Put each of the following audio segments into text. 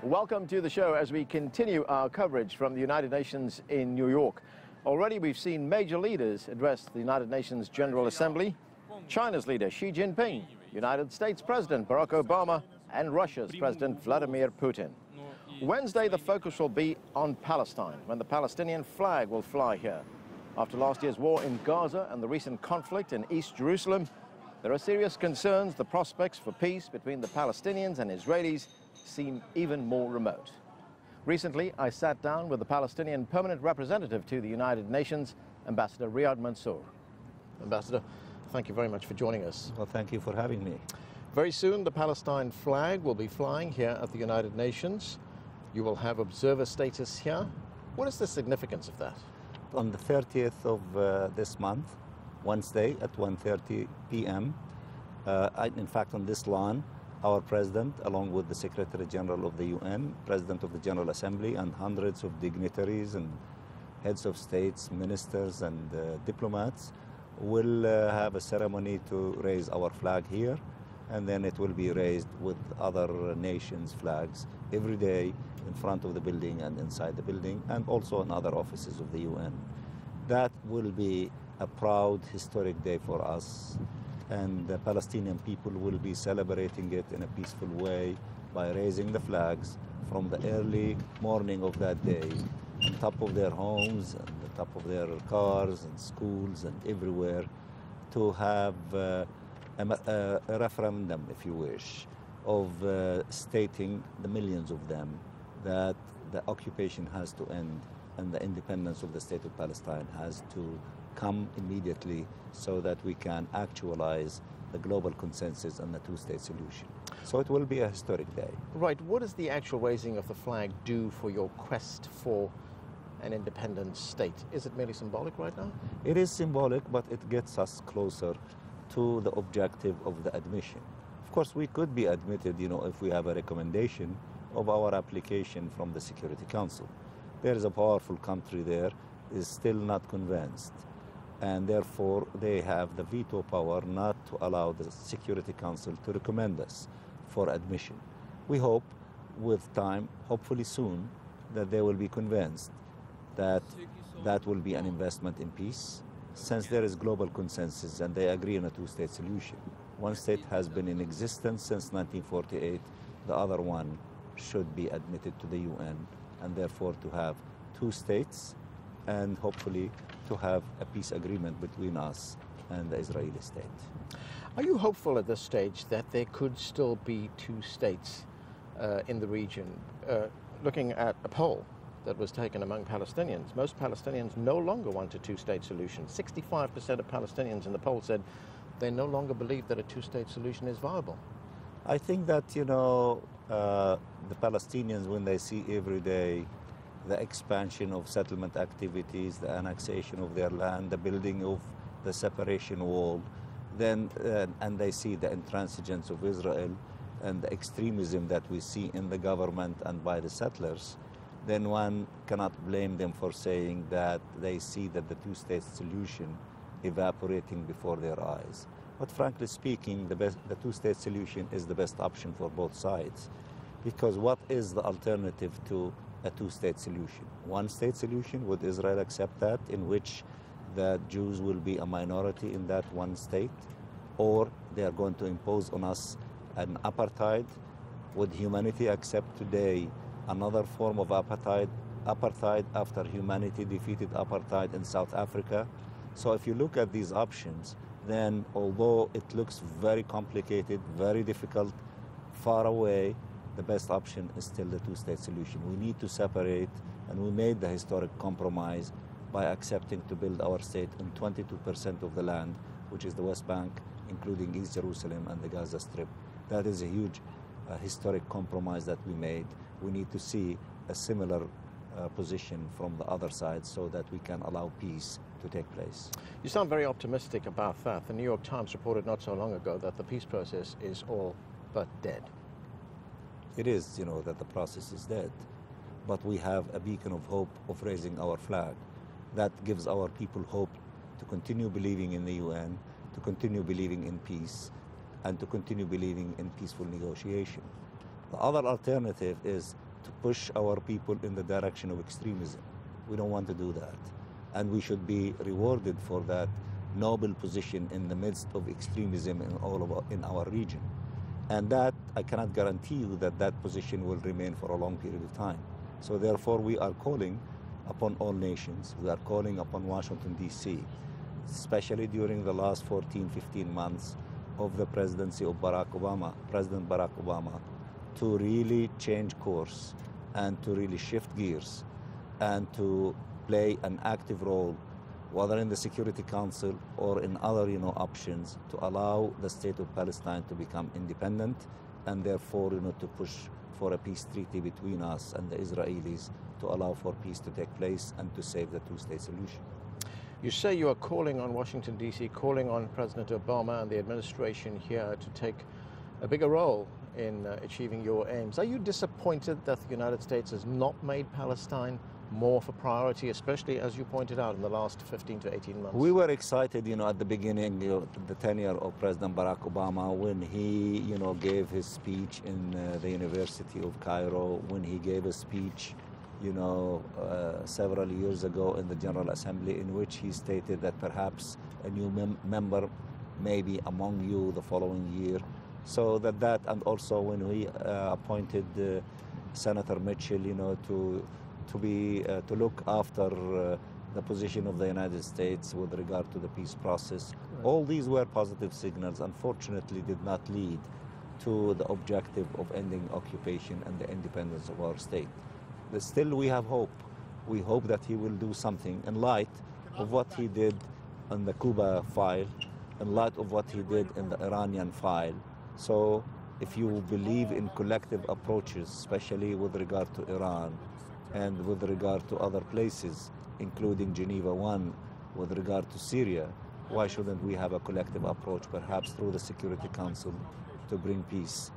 Welcome to the show as we continue our coverage from the United Nations in New York. Already we've seen major leaders address the United Nations General Assembly. China's leader Xi Jinping, United States President Barack Obama, and Russia's President Vladimir Putin. Wednesday, the focus will be on Palestine, when the Palestinian flag will fly here. After last year's war in Gaza and the recent conflict in East Jerusalem, there are serious concerns the prospects for peace between the Palestinians and Israelis seem even more remote. Recently, I sat down with the Palestinian permanent representative to the United Nations, Ambassador Riyad Mansour. Ambassador, thank you very much for joining us. Well, thank you for having me. Very soon, the Palestine flag will be flying here at the United Nations. You will have observer status here. What is the significance of that? On the 30th of this month, Wednesday at 1:30 p.m., in fact, on this lawn, our President, along with the Secretary General of the UN, President of the General Assembly, and hundreds of dignitaries and heads of states, ministers, and diplomats, will have a ceremony to raise our flag here, and then it will be raised with other nations' flags every day in front of the building and inside the building, and also in other offices of the UN. That will be a proud, historic day for us, and the Palestinian people will be celebrating it in a peaceful way by raising the flags from the early morning of that day on top of their homes and the top of their cars and schools and everywhere, to have a referendum, if you wish, of stating, the millions of them, that the occupation has to end and the independence of the state of Palestine has to come immediately so that we can actualize the global consensus on the two-state solution. So it will be a historic day. Right. What does the actual raising of the flag do for your quest for an independent state? Is it merely symbolic right now? It is symbolic, but it gets us closer to the objective of the admission. Of course, we could be admitted, if we have a recommendation of our application from the Security Council. There is a powerful country there, is still not convinced, and therefore they have the veto power not to allow the Security Council to recommend us for admission. We hope with time, hopefully soon, that they will be convinced that that will be an investment in peace, since there is global consensus and they agree on a two-state solution. One state has been in existence since 1948, the other one should be admitted to the UN, and therefore to have two states and hopefully to have a peace agreement between us and the Israeli state. Are you hopeful at this stage that there could still be two states in the region? Looking at a poll that was taken among Palestinians, most Palestinians no longer want a two-state solution. 65% of Palestinians in the poll said they no longer believe that a two-state solution is viable. I think that, the Palestinians, when they see every day the expansion of settlement activities, the annexation of their land, the building of the separation wall, then and they see the intransigence of Israel and the extremism that we see in the government and by the settlers, then one cannot blame them for saying that they see that the two-state solution evaporating before their eyes. But frankly speaking, the two-state solution is the best option for both sides, because what is the alternative to a two-state solution? One-state solution, would Israel accept that, in which the Jews will be a minority in that one state? Or they are going to impose on us an apartheid? Would humanity accept today another form of apartheid after humanity defeated apartheid in South Africa? So if you look at these options, then although it looks very complicated, very difficult, far away, the best option is still the two-state solution. We need to separate, and we made the historic compromise by accepting to build our state on 22% of the land, which is the West Bank, including East Jerusalem and the Gaza Strip. That is a huge historic compromise that we made. We need to see a similar position from the other side so that we can allow peace to take place. You sound very optimistic about that. The New York Times reported not so long ago that the peace process is all but dead. It is, that the process is dead, but we have a beacon of hope of raising our flag. That gives our people hope to continue believing in the UN, to continue believing in peace, and to continue believing in peaceful negotiation. The other alternative is to push our people in the direction of extremism. We don't want to do that. And we should be rewarded for that noble position in the midst of extremism in our region. And that, I cannot guarantee you that that position will remain for a long period of time. So therefore, we are calling upon all nations. We are calling upon Washington, D.C., especially during the last 14, 15 months of the presidency of President Barack Obama, to really change course and to really shift gears and to play an active role, whether in the Security Council or in other options, to allow the state of Palestine to become independent, and therefore to push for a peace treaty between us and the Israelis to allow for peace to take place and to save the two-state solution. You say you are calling on Washington, D.C., calling on President Obama and the administration here to take a bigger role in achieving your aims. Are you disappointed that the United States has not made Palestine more of a priority, especially, as you pointed out, in the last 15 to 18 months? We were excited, at the beginning, the tenure of President Barack Obama, when he, gave his speech in the University of Cairo, when he gave a speech, several years ago in the General Assembly, in which he stated that perhaps a new member may be among you the following year. So and also when we appointed Senator Mitchell, to look after the position of the United States with regard to the peace process. Right. All these were positive signals, unfortunately did not lead to the objective of ending occupation and the independence of our state. But still we have hope. We hope that he will do something in light of what he did on the Cuba file, in light of what he did in the Iranian file. So if you believe in collective approaches, especially with regard to Iran, and with regard to other places, including Geneva I, with regard to Syria, why shouldn't we have a collective approach, perhaps through the Security Council, to bring peace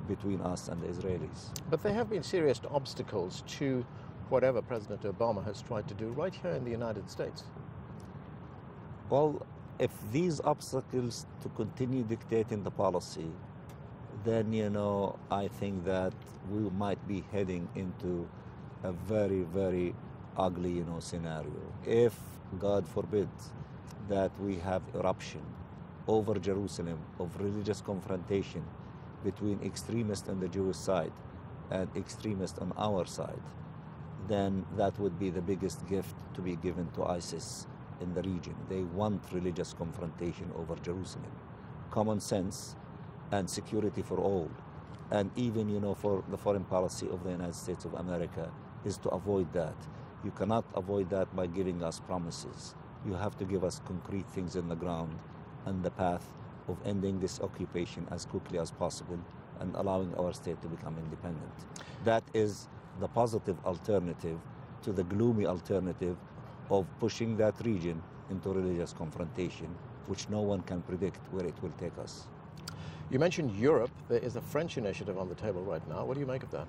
between us and the Israelis? But there have been serious obstacles to whatever President Obama has tried to do right here in the United States. Well, if these obstacles to continue dictating the policy, then, I think that we might be heading into a very, very ugly, scenario. If, God forbid, that we have eruption over Jerusalem of religious confrontation between extremists on the Jewish side and extremists on our side, then that would be the biggest gift to be given to ISIS in the region. They want religious confrontation over Jerusalem. Common sense and security for all, and even, for the foreign policy of the United States of America, is to avoid that. You cannot avoid that by giving us promises. You have to give us concrete things in the ground and the path of ending this occupation as quickly as possible and allowing our state to become independent. That is the positive alternative to the gloomy alternative of pushing that region into religious confrontation, which no one can predict where it will take us. You mentioned Europe. There is a French initiative on the table right now. What do you make of that?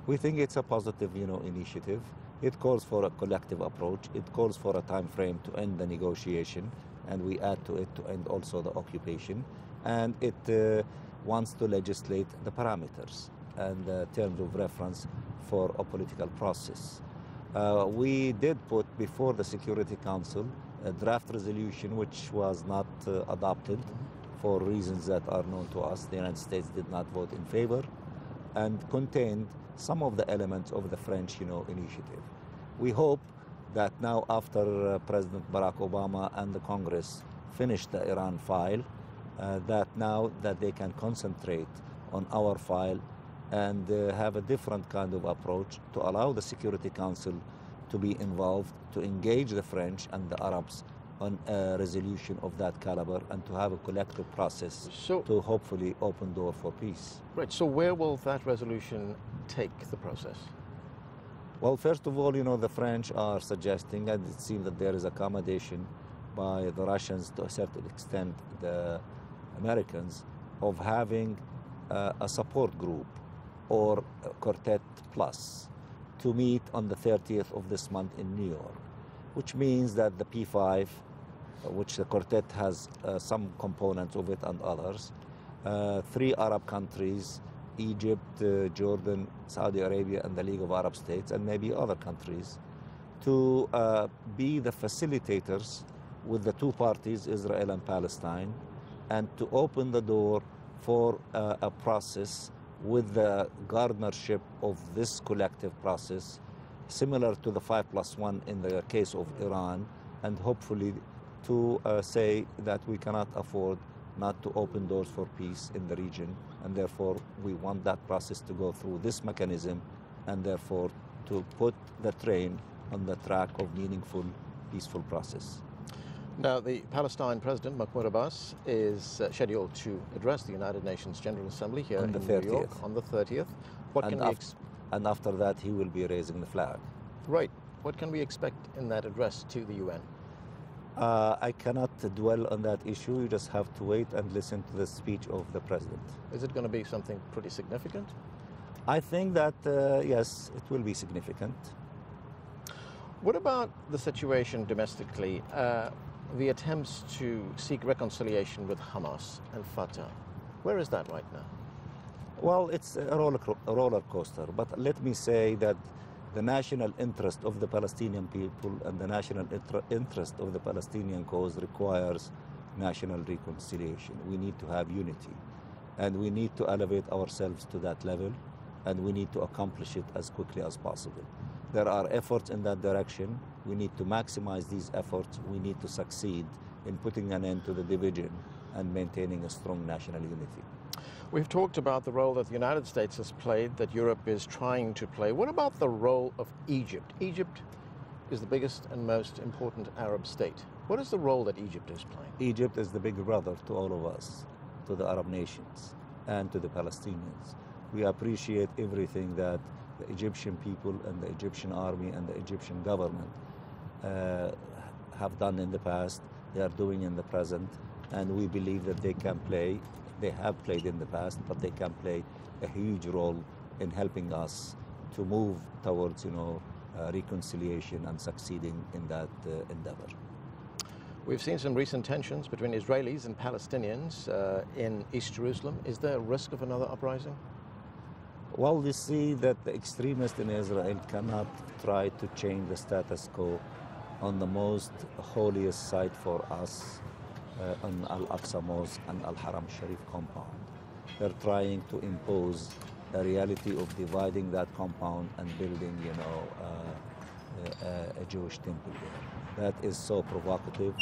We think it's a positive, initiative. It calls for a collective approach. It calls for a time frame to end the negotiation, and we add to it to end also the occupation. And it wants to legislate the parameters and terms of reference for a political process. We did put before the Security Council a draft resolution which was not adopted for reasons that are known to us. The United States did not vote in favor, and contained some of the elements of the French, initiative. We hope that now, after President Barack Obama and the Congress finish the Iran file, that now that they can concentrate on our file and have a different kind of approach to allow the Security Council to be involved, to engage the French and the Arabs on a resolution of that caliber, and to have a collective process to hopefully open door for peace. Right, so where will that resolution take the process? Well, first of all, the French are suggesting, and it seems that there is accommodation by the Russians, to a certain extent the Americans, of having a support group or a Quartet Plus to meet on the 30th of this month in New York, which means that the P5, which the quartet has some components of it and others, 3 Arab countries Egypt, Jordan, Saudi Arabia, and the League of Arab States, and maybe other countries, to be the facilitators with the two parties, Israel and Palestine, and to open the door for a process with the guardianship of this collective process, similar to the 5+1 in the case of Iran, and hopefully to say that we cannot afford not to open doors for peace in the region, and therefore we want that process to go through this mechanism, and therefore to put the train on the track of meaningful, peaceful process. Now, the Palestine President, Mahmoud Abbas, is scheduled to address the United Nations General Assembly here in New York on the 30th. And after that, he will be raising the flag. Right. What can we expect in that address to the UN? I cannot dwell on that issue. You just have to wait and listen to the speech of the President. Is it going to be something pretty significant? I think that, yes, it will be significant. What about the situation domestically? The attempts to seek reconciliation with Hamas and Fatah. Where is that right now? Well, it's a roller coaster, but let me say that the national interest of the Palestinian people and the national interest of the Palestinian cause requires national reconciliation. We need to have unity, and we need to elevate ourselves to that level, and we need to accomplish it as quickly as possible. There are efforts in that direction. We need to maximize these efforts. We need to succeed in putting an end to the division and maintaining a strong national unity. We've talked about the role that the United States has played, that Europe is trying to play. What about the role of Egypt? Egypt is the biggest and most important Arab state. What is the role that Egypt is playing? Egypt is the big brother to all of us, to the Arab nations, and to the Palestinians. We appreciate everything that the Egyptian people and the Egyptian army and the Egyptian government have done in the past, they are doing in the present, and we believe that they can play. They have played in the past, but they can play a huge role in helping us to move towards, reconciliation and succeeding in that endeavor. We've seen some recent tensions between Israelis and Palestinians in East Jerusalem. Is there a risk of another uprising? Well, we see that the extremists in Israel cannot try to change the status quo on the most holiest site for us, on Al-Aqsa Mosque and Al-Haram Sharif compound. They're trying to impose a reality of dividing that compound and building, a Jewish temple there. That is so provocative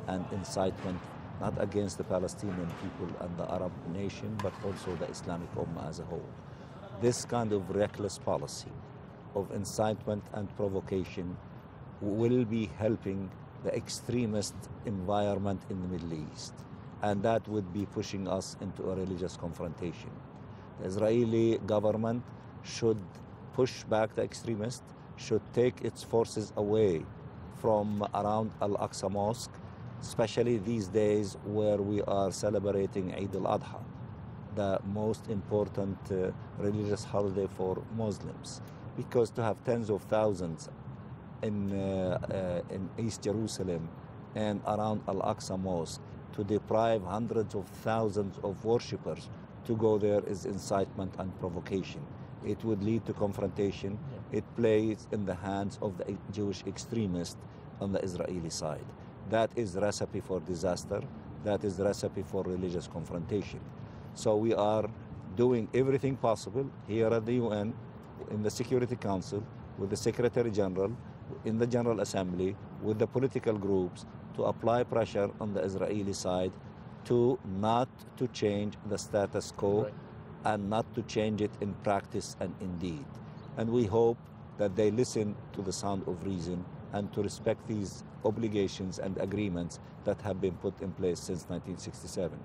and incitement, not against the Palestinian people and the Arab nation, but also the Islamic Ummah as a whole. This kind of reckless policy of incitement and provocation will be helping the extremist environment in the Middle East, and that would be pushing us into a religious confrontation. The Israeli government should push back the extremists, should take its forces away from around Al-Aqsa Mosque, especially these days where we are celebrating Eid al-Adha, the most important religious holiday for Muslims, because to have tens of thousands in East Jerusalem and around Al-Aqsa Mosque, to deprive hundreds of thousands of worshippers to go there is incitement and provocation. It would lead to confrontation. It plays in the hands of the Jewish extremists on the Israeli side. That is recipe for disaster. That is recipe for religious confrontation. So we are doing everything possible here at the UN, in the Security Council, with the Secretary General, in the General Assembly, with the political groups, to apply pressure on the Israeli side to not to change the status quo, right, and not to change it in practice and in deed. And we hope that they listen to the sound of reason and to respect these obligations and agreements that have been put in place since 1967.